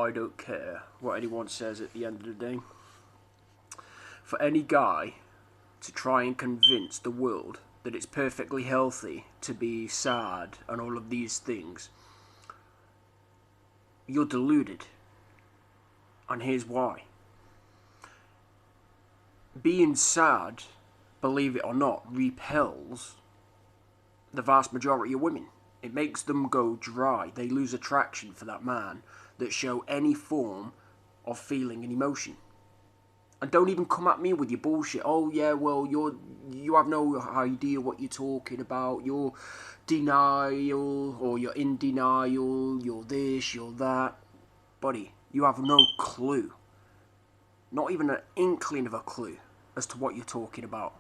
I don't care what anyone says at the end of the day. For any guy to try and convince the world that it's perfectly healthy to be sad and all of these things, you're deluded. And here's why. Being sad, believe it or not, repels the vast majority of women. It makes them go dry. They lose attraction for that man that show any form of feeling and emotion. And don't even come at me with your bullshit. Oh yeah, well you have no idea what you're talking about. You're denial, or you're in denial. You're this, you're that, buddy. You have no clue. Not even an inkling of a clue as to what you're talking about.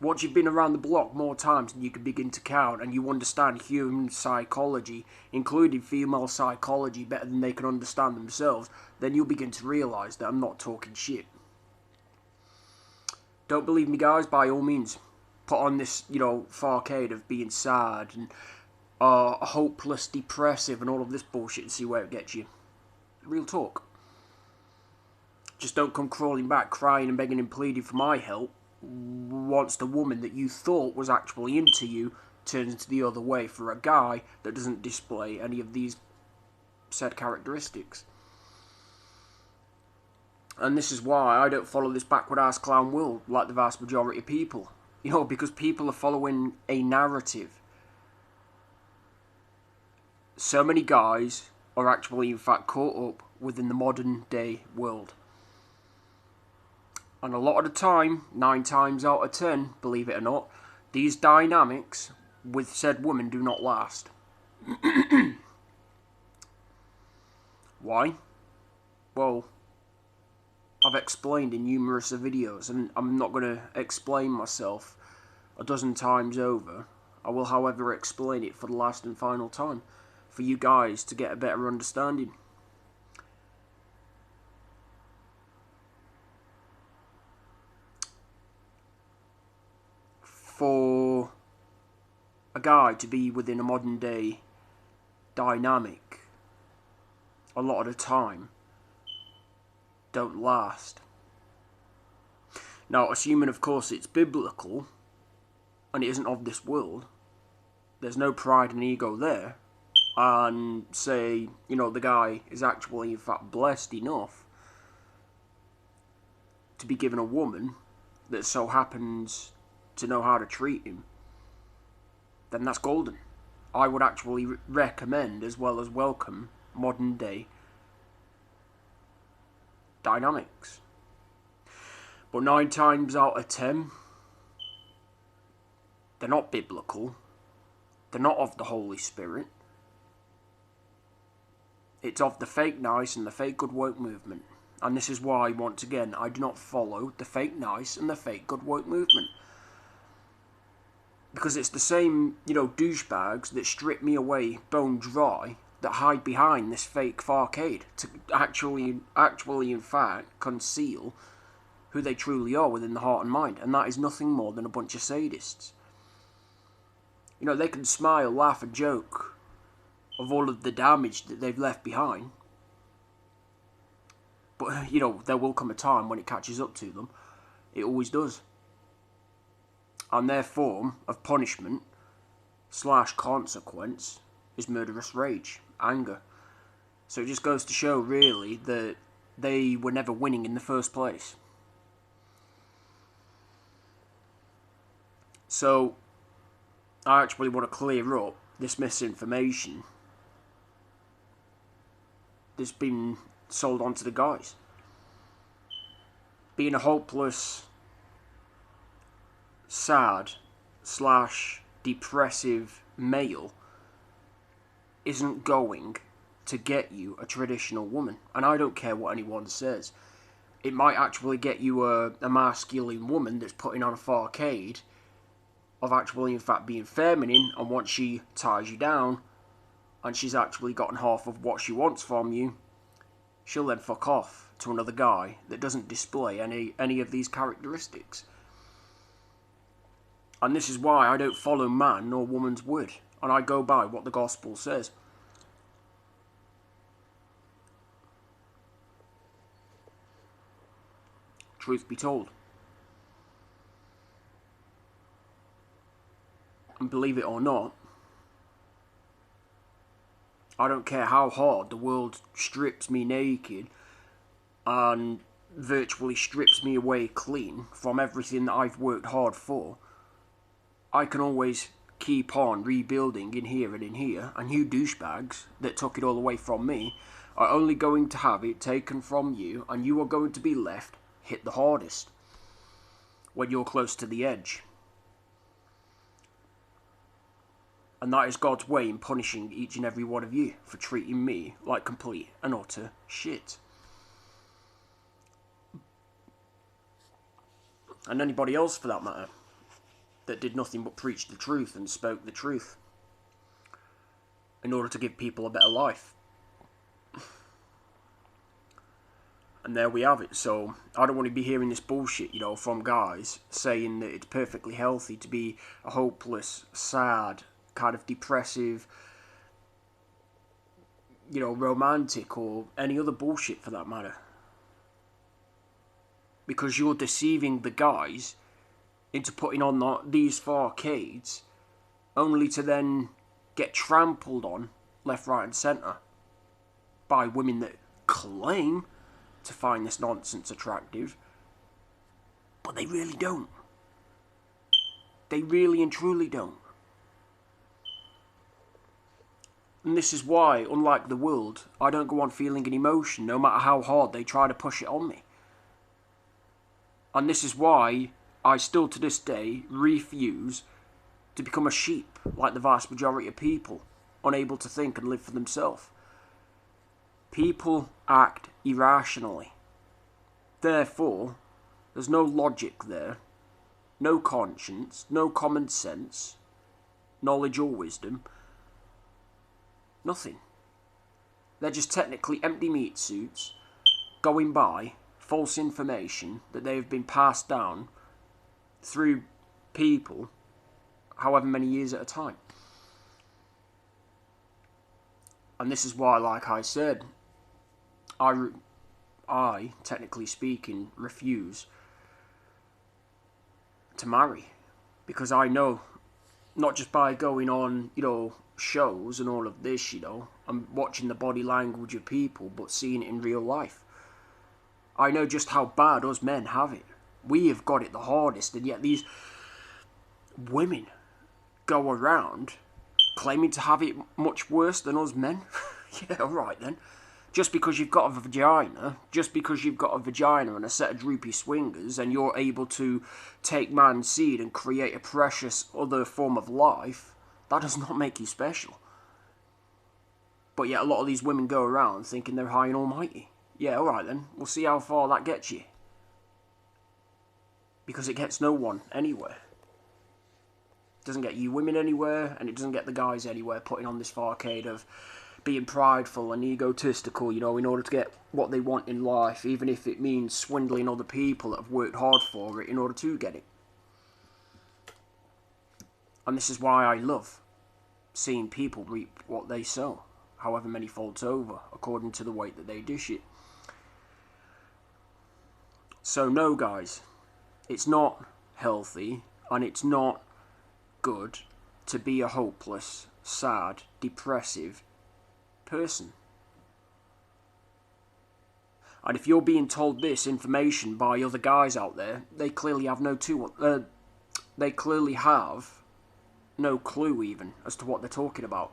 Once you've been around the block more times than you can begin to count, and you understand human psychology, including female psychology, better than they can understand themselves, then you'll begin to realise that I'm not talking shit. Don't believe me, guys? By all means, put on this, facade of being sad and hopeless, depressive, and all of this bullshit and see where it gets you. Real talk. Just don't come crawling back, crying and begging and pleading for my help once the woman that you thought was actually into you turns the other way for a guy that doesn't display any of these said characteristics. And this is why I don't follow this backward ass clown world like the vast majority of people. Because people are following a narrative. So many guys are actually in fact caught up within the modern day world. And a lot of the time, 9 times out of 10, believe it or not, these dynamics with said women do not last. Why? Well, I've explained in numerous videos, and I'm not going to explain myself a dozen times over. I will, however, explain it for the last and final time, for you guys to get a better understanding. For a guy to be within a modern day dynamic, a lot of the time, don't last. Now, assuming of course it's biblical, and it isn't of this world, there's no pride and ego there, and say, the guy is actually in fact blessed enough to be given a woman that so happens to know how to treat him, then that's golden. I would actually recommend as well as welcome modern day dynamics. But 9 times out of 10, they're not biblical. They're not of the Holy Spirit. It's of the fake nice and the fake good woke movement. And this is why, once again, I do not follow the fake nice and the fake good woke movement. Because it's the same, douchebags that strip me away bone dry that hide behind this fake facade to actually in fact conceal who they truly are within the heart and mind. And that is nothing more than a bunch of sadists. They can smile, laugh and joke of all of the damage that they've left behind. But, there will come a time when it catches up to them. It always does. And their form of punishment / consequence is murderous rage, anger. So it just goes to show, really, that they were never winning in the first place. So, I actually want to clear up this misinformation that's been sold onto the guys. Being a hopeless, sad / depressive male isn't going to get you a traditional woman. And I don't care what anyone says. It might actually get you a masculine woman that's putting on a facade of actually in fact being feminine, and once she ties you down and she's actually gotten half of what she wants from you, she'll then fuck off to another guy that doesn't display any of these characteristics. And this is why I don't follow man nor woman's word, and I go by what the gospel says. truth be told. And believe it or not, I don't care how hard the world strips me naked and virtually strips me away clean from everything that I've worked hard for, I can always keep on rebuilding in here and in here, and you douchebags that took it all away from me are only going to have it taken from you, and you are going to be left hit the hardest when you're close to the edge. And that is God's way in punishing each and every one of you for treating me like complete and utter shit. And anybody else for that matter, that did nothing but preach the truth and spoke the truth in order to give people a better life. And there we have it. So I don't want to be hearing this bullshit, from guys saying that it's perfectly healthy to be a hopeless, sad, kind of depressive, romantic or any other bullshit for that matter. Because you're deceiving the guys into putting on these facades only to then get trampled on left, right and centre by women that claim to find this nonsense attractive, but they really don't. They really and truly don't. And this is why, unlike the world, I don't go on feeling an emotion no matter how hard they try to push it on me. And this is why I still to this day refuse to become a sheep like the vast majority of people, unable to think and live for themselves. People act irrationally. Therefore, there's no logic there, no conscience, no common sense, knowledge or wisdom, nothing. They're just technically empty meat suits going by false information that they have been passed down through people however many years at a time. And this is why, like I said, I technically speaking, refuse to marry. Because I know, not just by going on, shows and all of this, and watching the body language of people, but seeing it in real life. I know just how bad us men have it. We have got it the hardest, and yet these women go around claiming to have it much worse than us men. Yeah, alright then. Just because you've got a vagina, and a set of droopy swingers, and you're able to take man's seed and create a precious other form of life, that does not make you special. But yet a lot of these women go around thinking they're high and almighty. Yeah, alright then, we'll see how far that gets you. Because it gets no one anywhere. It doesn't get you women anywhere, and it doesn't get the guys anywhere putting on this facade of being prideful and egotistical, in order to get what they want in life, even if it means swindling other people that have worked hard for it in order to get it. And this is why I love seeing people reap what they sow, however many folds over, according to the weight that they dish it. So no, guys, it's not healthy, and it's not good to be a hopeless, sad, depressive person. And if you're being told this information by other guys out there, they clearly have no clue even as to what they're talking about.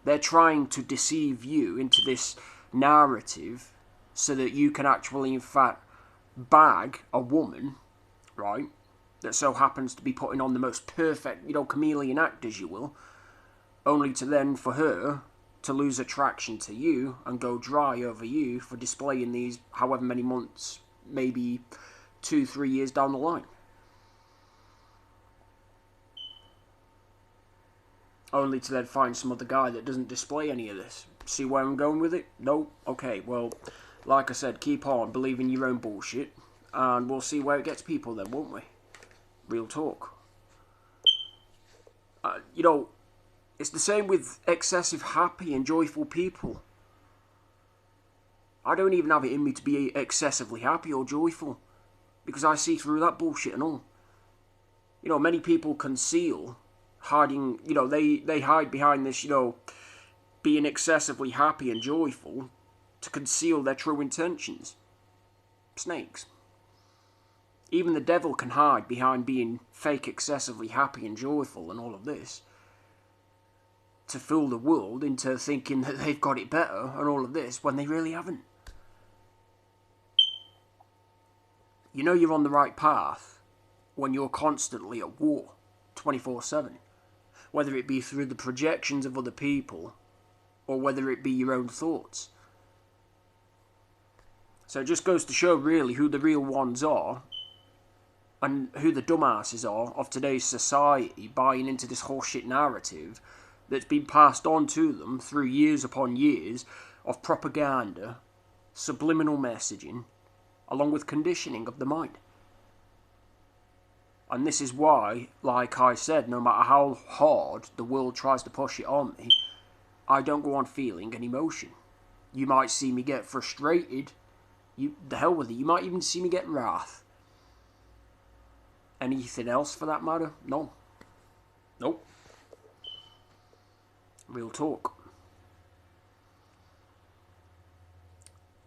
They're trying to deceive you into this narrative so that you can actually, in fact, bag a woman, right, that so happens to be putting on the most perfect, chameleon act, as you will, only to then for her to lose attraction to you and go dry over you for displaying these however many months, maybe 2-3 years down the line. Only to then find some other guy that doesn't display any of this. See where I'm going with it? No? Okay, well, like I said, keep on believing your own bullshit, and we'll see where it gets people then, won't we? Real talk. It's the same with excessive happy and joyful people. I don't even have it in me to be excessively happy or joyful. because I see through that bullshit and all. You know, many people conceal, hiding, you know, they hide behind this, you know, being excessively happy and joyful to conceal their true intentions. Snakes. Even the devil can hide behind being fake excessively happy and joyful and all of this, to fool the world into thinking that they've got it better and all of this when they really haven't. You know you're on the right path when you're constantly at war, 24/7. Whether it be through the projections of other people, or whether it be your own thoughts. So it just goes to show really who the real ones are, and who the dumbasses are of today's society, buying into this horseshit narrative that's been passed on to them through years upon years of propaganda, subliminal messaging, along with conditioning of the mind. And this is why, like I said, no matter how hard the world tries to push it on me, I don't go on feeling an emotion. You might see me get frustrated. The hell with it. You might even see me get wrath. Anything else for that matter? No. Nope. Real talk.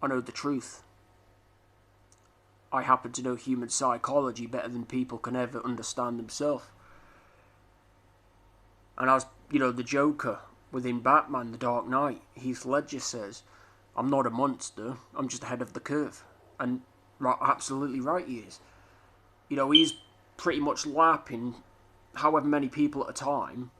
I know the truth. I happen to know human psychology better than people can ever understand themselves. And as, you know, the Joker within Batman, The Dark Knight, Heath Ledger says, I'm not a monster, I'm just ahead of the curve. And absolutely right he is. You know, he's pretty much lapping however many people at a time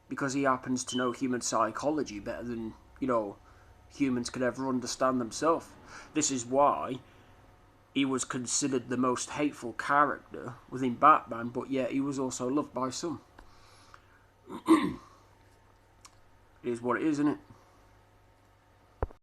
because he happens to know human psychology better than, you know, humans could ever understand themselves. This is why he was considered the most hateful character within Batman, but yet he was also loved by some. It is what it is, isn't it?